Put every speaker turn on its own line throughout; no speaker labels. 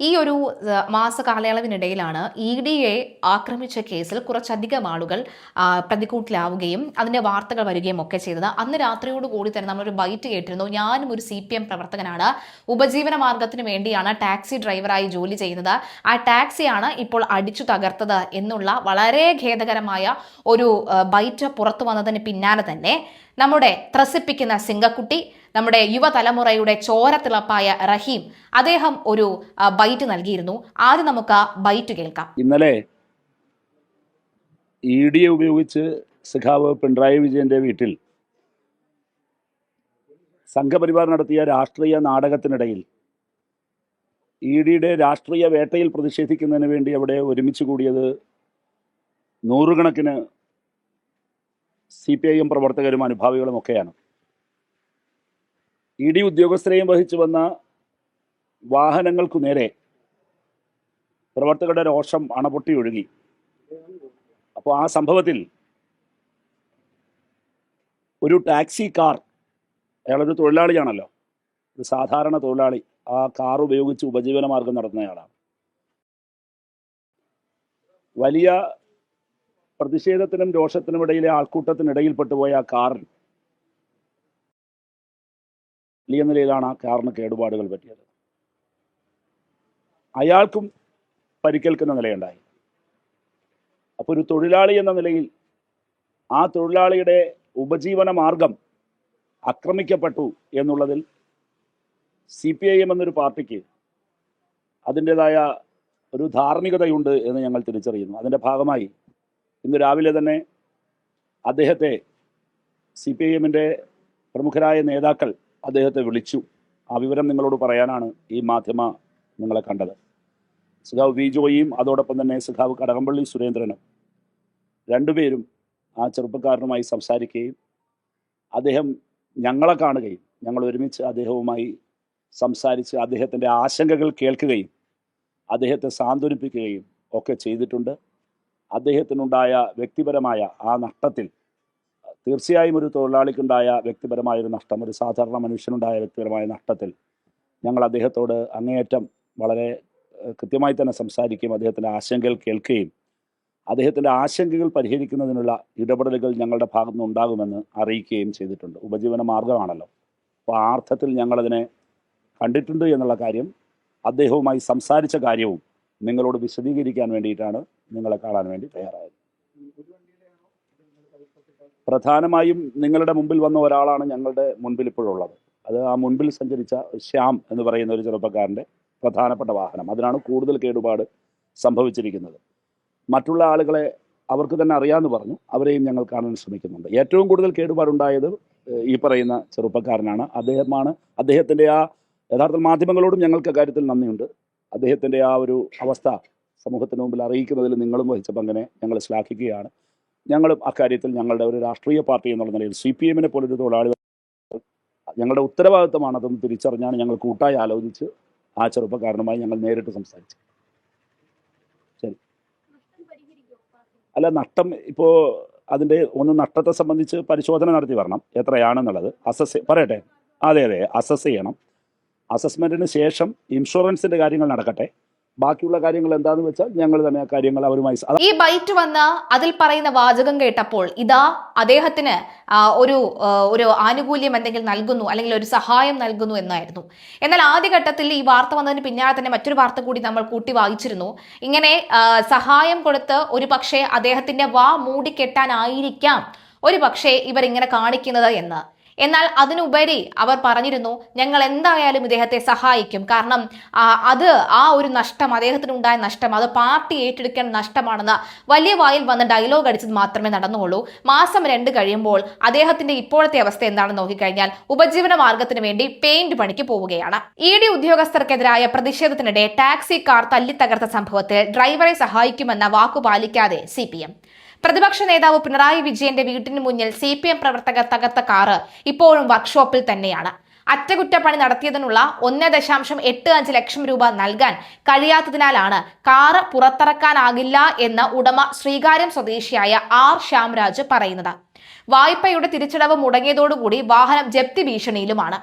ഈ ഒരു മാസകാലയളവിനിടയിലാണ് EDയെ ആക്രമിച്ച കേസിൽ കുറച്ചധികം ആളുകൾ പ്രതിക്കൂട്ടിലാവുകയും അതിന്റെ വാർത്തകൾ വരികയും ഒക്കെ ചെയ്തത്. അന്ന് രാത്രിയോടുകൂടി തന്നെ നമ്മളൊരു ബൈറ്റ് കേട്ടിരുന്നു. ഞാനും ഒരു CPM പ്രവർത്തകനാണ്, ഉപജീവന മാർഗത്തിന് വേണ്ടിയാണ് ടാക്സി ഡ്രൈവറായി ജോലി ചെയ്യുന്നത്, ആ ടാക്സിയാണ് ഇപ്പോൾ അടിച്ചു തകർത്തത് എന്നുള്ള വളരെ ഖേദകരമായ ഒരു ബൈറ്റ് പുറത്തു വന്നതിന് പിന്നാലെ തന്നെ നമ്മുടെ ത്രസിപ്പിക്കുന്ന സിംഗക്കുട്ടി, നമ്മുടെ യുവതലമുറയുടെ ചോരത്തിളപ്പായ റഹീം, അദ്ദേഹം ഒരു ബൈറ്റ് നൽകിയിരുന്നു. ആദ്യം നമുക്ക് ആ ബൈറ്റ് കേൾക്കാം.
ഇന്നലെ ED ഉപയോഗിച്ച് സഖാവ് പിണറായി വിജയന്റെ വീട്ടിൽ സംഘപരിവാർ നടത്തിയ രാഷ്ട്രീയ നാടകത്തിനിടയിൽ EDയുടെ രാഷ്ട്രീയ വേട്ടയിൽ പ്രതിഷേധിക്കുന്നതിന് വേണ്ടി അവിടെ ഒരുമിച്ച് കൂടിയത് നൂറുകണക്കിന് CPIM പ്രവർത്തകരും അനുഭാവികളും ഒക്കെയാണ്. ED ഉദ്യോഗസ്ഥരെയും വഹിച്ചു വന്ന വാഹനങ്ങൾക്കു നേരെ പ്രവർത്തകരുടെ രോഷം അണപൊട്ടി ഒഴുകി. അപ്പോൾ ആ സംഭവത്തിൽ ഒരു ടാക്സി കാർ, അയാളൊരു തൊഴിലാളിയാണല്ലോ, ഒരു സാധാരണ തൊഴിലാളി, ആ കാർ ഉപയോഗിച്ച് ഉപജീവന മാർഗം നടത്തുന്നയാളാണ്. വലിയ പ്രതിഷേധത്തിനും രോഷത്തിനും ഇടയിലെ ആൾക്കൂട്ടത്തിനിടയിൽപ്പെട്ടുപോയ ആ കാറിൽ വലിയ നിലയിലാണ് ആ കാറിന് കേടുപാടുകൾ പറ്റിയത്. അയാൾക്കും പരിക്കേൽക്കുന്ന നിലയുണ്ടായി. അപ്പോൾ ഒരു തൊഴിലാളി എന്ന നിലയിൽ ആ തൊഴിലാളിയുടെ ഉപജീവന മാർഗം ആക്രമിക്കപ്പെട്ടു എന്നുള്ളതിൽ CPIM എന്നൊരു പാർട്ടിക്ക് അതിൻ്റെതായ ഒരു ധാർമ്മികതയുണ്ട് എന്ന് ഞങ്ങൾ തിരിച്ചറിയുന്നു. അതിൻ്റെ ഭാഗമായി ഇന്ന് രാവിലെ തന്നെ അദ്ദേഹത്തെ CPIMൻ്റെ പ്രമുഖരായ നേതാക്കൾ അദ്ദേഹത്തെ വിളിച്ചു. ആ വിവരം നിങ്ങളോട് പറയാനാണ് ഈ മാധ്യമ നിങ്ങളെ കണ്ടത്. സഖാവ് വി ജോയിയും അതോടൊപ്പം തന്നെ സഖാവ് കടകംപള്ളി സുരേന്ദ്രനും രണ്ടുപേരും ആ ചെറുപ്പക്കാരനുമായി സംസാരിക്കുകയും അദ്ദേഹം ഞങ്ങളെ കാണുകയും ഞങ്ങൾ ഒരുമിച്ച് അദ്ദേഹവുമായി സംസാരിച്ച് അദ്ദേഹത്തിൻ്റെ ആശങ്കകൾ കേൾക്കുകയും അദ്ദേഹത്തെ സാന്ത്വനിപ്പിക്കുകയും ഒക്കെ ചെയ്തിട്ടുണ്ട്. അദ്ദേഹത്തിനുണ്ടായ വ്യക്തിപരമായ ആ നഷ്ടത്തിൽ, തീർച്ചയായും ഒരു തൊഴിലാളിക്കുണ്ടായ വ്യക്തിപരമായൊരു നഷ്ടം, ഒരു സാധാരണ മനുഷ്യനുണ്ടായ വ്യക്തിപരമായ നഷ്ടത്തിൽ ഞങ്ങൾ അദ്ദേഹത്തോട് അങ്ങേയറ്റം വളരെ കൃത്യമായി തന്നെ സംസാരിക്കുകയും അദ്ദേഹത്തിൻ്റെ ആശങ്കകൾ കേൾക്കുകയും അദ്ദേഹത്തിൻ്റെ ആശങ്കകൾ പരിഹരിക്കുന്നതിനുള്ള ഇടപെടലുകൾ ഞങ്ങളുടെ ഭാഗത്തുനിന്ന് ഉണ്ടാകുമെന്ന് അറിയിക്കുകയും ചെയ്തിട്ടുണ്ട്. ഉപജീവന മാർഗമാണല്ലോ, അപ്പോൾ ആ അർത്ഥത്തിൽ ഞങ്ങളതിനെ കണ്ടിട്ടുണ്ട് എന്നുള്ള കാര്യം, അദ്ദേഹവുമായി സംസാരിച്ച കാര്യവും നിങ്ങളോട് വിശദീകരിക്കാൻ വേണ്ടിയിട്ടാണ് നിങ്ങളെ കാണാൻ വേണ്ടി തയ്യാറായത്. പ്രധാനമായും നിങ്ങളുടെ മുമ്പിൽ വന്ന ഒരാളാണ് ഞങ്ങളുടെ മുൻപിൽ ഇപ്പോഴുള്ളത്. അത് ആ മുൻപിൽ സഞ്ചരിച്ച ശ്യാം എന്ന് പറയുന്ന ഒരു ചെറുപ്പക്കാരൻ്റെ പ്രധാനപ്പെട്ട വാഹനം. അതിനാണ് കൂടുതൽ കേടുപാട് സംഭവിച്ചിരിക്കുന്നത്. മറ്റുള്ള ആളുകളെ അവർക്ക് തന്നെ അറിയാമെന്ന് പറഞ്ഞു, അവരെയും ഞങ്ങൾ കാണാൻ ശ്രമിക്കുന്നുണ്ട്. ഏറ്റവും കൂടുതൽ കേടുപാടുണ്ടായത് ഈ പറയുന്ന ചെറുപ്പക്കാരനാണ്. അദ്ദേഹത്തിൻ്റെ ആ യഥാർത്ഥ മാധ്യമങ്ങളോടും ഞങ്ങൾക്ക് കാര്യത്തിൽ നന്ദിയുണ്ട്. അദ്ദേഹത്തിൻ്റെ ആ ഒരു അവസ്ഥ സമൂഹത്തിന് മുമ്പിൽ അറിയിക്കുന്നതിൽ നിങ്ങളും വഹിച്ച പങ്കിനെ ഞങ്ങൾ ശ്ലാഘിക്കുകയാണ്. ഞങ്ങളും അക്കാര്യത്തിൽ ഞങ്ങളുടെ ഒരു രാഷ്ട്രീയ പാർട്ടി എന്നുള്ള നിലയിൽ CPIMനെ പോലൊരു തൊഴിലാളി ഞങ്ങളുടെ ഉത്തരവാദിത്തമാണതെന്ന് തിരിച്ചറിഞ്ഞാണ് ഞങ്ങൾ കൂട്ടായി ആലോചിച്ച് ആ ചെറുപ്പക്കാരനുമായി ഞങ്ങൾ നേരിട്ട് സംസാരിച്ചു. ശരി, അല്ല, നഷ്ടം ഇപ്പോൾ അതിൻ്റെ നഷ്ടത്തെ സംബന്ധിച്ച് പരിശോധന നടത്തി വരണം, എത്രയാണെന്നുള്ളത് പറയട്ടെ. അതെ, അസസ് ചെയ്യണം. അസസ്മെൻറ്റിന് ശേഷം ഇൻഷുറൻസിൻ്റെ കാര്യങ്ങൾ നടക്കട്ടെ. ബാക്കിയുള്ള കാര്യങ്ങൾ എന്താന്ന് വെച്ചാൽ ഞങ്ങൾ തന്നെ ആ കാര്യങ്ങൾ അവരുമായി.
ഈ ബൈറ്റ് വന്ന് അതിൽ പറയുന്ന വാചകം കേട്ടപ്പോൾ ഇതാ അദ്ദേഹത്തിന് ഒരു ആനുകൂല്യം എന്തെങ്കിലും നൽകുന്നു, അല്ലെങ്കിൽ ഒരു സഹായം നൽകുന്നു എന്നായിരുന്നു. എന്നാൽ ആദ്യഘട്ടത്തിൽ ഈ വാർത്ത വന്നതിന് പിന്നാലെ തന്നെ മറ്റൊരു വാർത്ത കൂടി നമ്മൾ കൂട്ടി വായിച്ചിരുന്നു. ഇങ്ങനെ സഹായം കൊടുത്ത് ഒരു പക്ഷേ അദ്ദേഹത്തിന്റെ വാ മൂടിക്കെട്ടാനായിരിക്കാം ഒരു പക്ഷേ ഇവർ ഇങ്ങനെ കാണിക്കുന്നത് എന്ന്. എന്നാൽ അതിനുപരി അവർ പറഞ്ഞിരുന്നു, ഞങ്ങൾ എന്തായാലും ഇദ്ദേഹത്തെ സഹായിക്കും, കാരണം അത് ആ ഒരു നഷ്ടം, അദ്ദേഹത്തിനുണ്ടായ നഷ്ടം, അത് പാർട്ടി ഏറ്റെടുക്കേണ്ട നഷ്ടമാണെന്ന് വലിയ വായിൽ വന്ന് ഡയലോഗ് അടിച്ചത് മാത്രമേ നടന്നുള്ളൂ. മാസം 2 കഴിയുമ്പോൾ അദ്ദേഹത്തിന്റെ ഇപ്പോഴത്തെ അവസ്ഥ എന്താണെന്ന് നോക്കിക്കഴിഞ്ഞാൽ ഉപജീവന മാർഗത്തിന് വേണ്ടി പെയിന്റ് പണിക്ക് പോവുകയാണ്. ED ഉദ്യോഗസ്ഥർക്കെതിരായ പ്രതിഷേധത്തിനിടെ ടാക്സി കാർ തല്ലിത്തകർത്ത സംഭവത്തിൽ ഡ്രൈവറെ സഹായിക്കുമെന്ന വാക്കു പാലിക്കാതെ CPM. പ്രതിപക്ഷ നേതാവ് പിണറായി വിജയന്റെ വീട്ടിന് മുന്നിൽ CPM പ്രവർത്തകർ തകർത്ത കാറ് ഇപ്പോഴും വർക്ക്ഷോപ്പിൽ തന്നെയാണ്. അറ്റകുറ്റപ്പണി നടത്തിയതിനുള്ള 1.85 ലക്ഷം രൂപ നൽകാൻ കഴിയാത്തതിനാലാണ് കാറ് പുറത്തിറക്കാനാകില്ല എന്ന് ഉടമ ശ്രീകാര്യം സ്വദേശിയായ R ശ്യാംരാജ് പറയുന്നത്. വായ്പയുടെ തിരിച്ചടവ് മുടങ്ങിയതോടുകൂടി വാഹനം ജപ്തി ഭീഷണിയിലുമാണ്.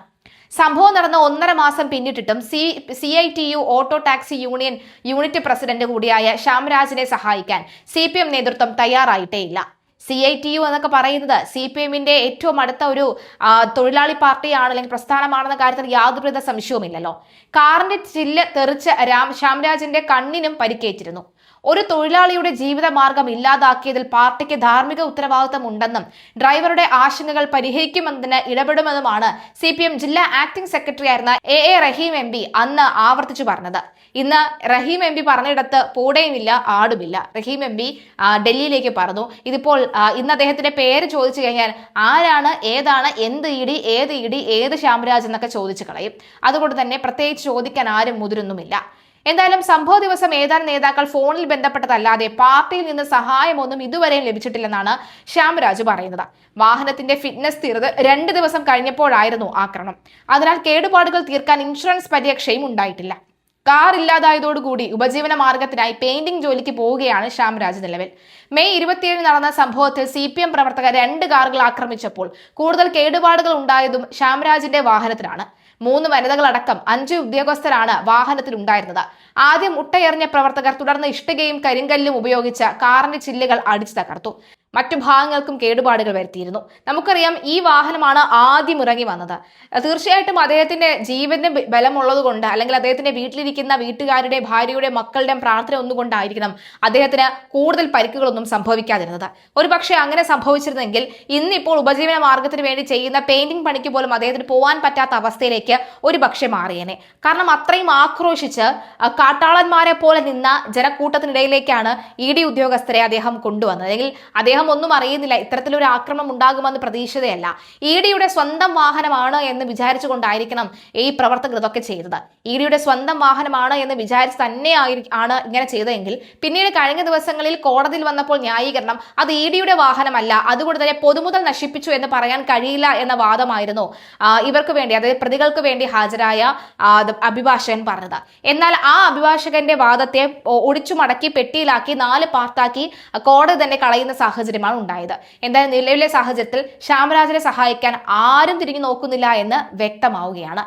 സംഭവം നടന്ന 1.5 മാസം പിന്നിട്ടിട്ടും CITU auto taxi union unit president കൂടിയായ ശ്യാംരാജിനെ സഹായിക്കാൻ CPM നേതൃത്വം തയ്യാറായിട്ടേയില്ല. CITU എന്നൊക്കെ പറയുന്നത് CPMന്റെ ഏറ്റവും അടുത്ത ഒരു തൊഴിലാളി പാർട്ടിയാണ് അല്ലെങ്കിൽ പ്രസ്ഥാനമാണെന്ന കാര്യത്തിൽ യാതൊരുവിധ സംശയവുമില്ലല്ലോ. കാറിന്റെ ചില്ല് തെറിച്ച് ശ്യാംരാജിന്റെ കണ്ണിനും പരിക്കേറ്റിരുന്നു. ഒരു തൊഴിലാളിയുടെ ജീവിതമാർഗം ഇല്ലാതാക്കിയതിൽ പാർട്ടിക്ക് ധാർമ്മിക ഉത്തരവാദിത്തം ഉണ്ടെന്നും ഡ്രൈവറുടെ ആശങ്കകൾ പരിഹരിക്കുമെന്നതിന് ഇടപെടുമെന്നുമാണ് CPM ജില്ലാ ആക്ടിംഗ് സെക്രട്ടറി ആയിരുന്ന AA റഹീം MP അന്ന് ആവർത്തിച്ചു പറഞ്ഞത്. ഇന്ന് റഹീം MP പറഞ്ഞിടത്ത് പൂടയുമില്ല ആടുമില്ല. റഹീം MP ഡൽഹിയിലേക്ക് പറഞ്ഞു. ഇതിപ്പോൾ ഇന്ന് അദ്ദേഹത്തിന്റെ പേര് ചോദിച്ചു കഴിഞ്ഞാൽ ആരാണ്, ഏതാണ്, എന്ത് ഇടി, ഏത് ശ്യാംരാജ് എന്നൊക്കെ ചോദിച്ചു കളയും. അതുകൊണ്ട് തന്നെ പ്രത്യേകിച്ച് ചോദിക്കാൻ ആരും മുതിരുന്നുമില്ല. എന്തായാലും സംഭവ ദിവസം ഏതാനും നേതാക്കൾ ഫോണിൽ ബന്ധപ്പെട്ടതല്ലാതെ പാർട്ടിയിൽ നിന്ന് സഹായമൊന്നും ഇതുവരെയും ലഭിച്ചിട്ടില്ലെന്നാണ് ശ്യാംരാജ് പറയുന്നത്. വാഹനത്തിന്റെ ഫിറ്റ്നസ് തീർന്ന് 2 ദിവസം കഴിഞ്ഞപ്പോഴായിരുന്നു ആക്രമണം. അതിനാൽ കേടുപാടുകൾ തീർക്കാൻ ഇൻഷുറൻസ് പരിരക്ഷയും ഉണ്ടായിട്ടില്ല. കാർ ഇല്ലാതായതോടുകൂടി ഉപജീവന മാർഗത്തിനായി പെയിന്റിംഗ് ജോലിക്ക് പോവുകയാണ് ശ്യാംരാജ് നിലവിൽ. മെയ് 27 നടന്ന സംഭവത്തിൽ CPM പ്രവർത്തകർ 2 കാറുകൾ ആക്രമിച്ചപ്പോൾ കൂടുതൽ കേടുപാടുകൾ ഉണ്ടായതും ശ്യാംരാജിന്റെ വാഹനത്തിനാണ്. 3 വനിതകളടക്കം 5 ഉദ്യോഗസ്ഥരാണ് വാഹനത്തിൽ ഉണ്ടായിരുന്നത്. ആദ്യം മുട്ടയെറിഞ്ഞ പ്രവർത്തകർ തുടർന്ന് ഇഷ്ടികയും കരിങ്കല്ലും ഉപയോഗിച്ച് കാറിന്റെ ചില്ലുകൾ അടിച്ചു തകർത്തു. മറ്റു ഭാഗങ്ങൾക്കും കേടുപാടുകൾ വരുത്തിയിരുന്നു. നമുക്കറിയാം ഈ വാഹനമാണ് ആദ്യം ഇറങ്ങി വന്നത്. തീർച്ചയായിട്ടും അദ്ദേഹത്തിന്റെ ജീവന്റെ ബലമുള്ളത് കൊണ്ട് അല്ലെങ്കിൽ അദ്ദേഹത്തിന്റെ വീട്ടിലിരിക്കുന്ന വീട്ടുകാരുടെ, ഭാര്യയുടെ, മക്കളുടെ പ്രാർത്ഥന ഒന്നുകൊണ്ടായിരിക്കണം അദ്ദേഹത്തിന് കൂടുതൽ പരിക്കുകളൊന്നും സംഭവിക്കാതിരുന്നത്. ഒരു പക്ഷേ അങ്ങനെ സംഭവിച്ചിരുന്നെങ്കിൽ ഇന്നിപ്പോൾ ഉപജീവന മാർഗത്തിന് വേണ്ടി ചെയ്യുന്ന പെയിന്റിംഗ് പണിക്ക് പോലും അദ്ദേഹത്തിന് പോകാൻ പറ്റാത്ത അവസ്ഥയിലേക്ക് ഒരു പക്ഷേ മാറിയേനെ. കാരണം അത്രയും ആക്രോശിച്ച് കാട്ടാളന്മാരെ പോലെ നിന്ന ജനക്കൂട്ടത്തിനിടയിലേക്കാണ് ED ഉദ്യോഗസ്ഥരെ അദ്ദേഹം കൊണ്ടുവന്നത്. അല്ലെങ്കിൽ അദ്ദേഹം ഒന്നും അറിയുന്നില്ല, ഇത്തരത്തിലൊരു ആക്രമണം ഉണ്ടാകുമെന്ന് പ്രതീക്ഷിതയല്ല. EDയുടെ സ്വന്തം വാഹനമാണ് എന്ന് വിചാരിച്ചുകൊണ്ടായിരിക്കണം ഈ പ്രവർത്തകർ ഇതൊക്കെ ചെയ്തത്. EDയുടെ സ്വന്തം വാഹനമാണ് എന്ന് വിചാരിച്ച് തന്നെയാണ് ഇങ്ങനെ ചെയ്തതെങ്കിൽ പിന്നീട് കഴിഞ്ഞ ദിവസങ്ങളിൽ കോടതിയിൽ വന്നപ്പോൾ ന്യായീകരണം അത് EDയുടെ വാഹനമല്ല, അതുകൊണ്ട് തന്നെ പൊതുമുതൽ നശിപ്പിച്ചു എന്ന് പറയാൻ കഴിയില്ല എന്ന വാദമായിരുന്നു ഇവർക്ക് വേണ്ടി, അതായത് പ്രതികൾക്ക് വേണ്ടി ഹാജരായ അഭിഭാഷകൻ പറഞ്ഞത്. എന്നാൽ ആ അഭിഭാഷകന്റെ വാദത്തെ ഒടിച്ചു മടക്കി പെട്ടിയിലാക്കി 4 പാർട്ടാക്കി കോടതി തന്നെ കളയുന്ന സാഹചര്യമാണ് ഉണ്ടായത്. എന്തായാലും നിലവിലെ സാഹചര്യത്തിൽ ശ്യാംരാജിനെ സഹായിക്കാൻ ആരും തിരിഞ്ഞു നോക്കുന്നില്ല എന്ന് വ്യക്തമാവുകയാണ്.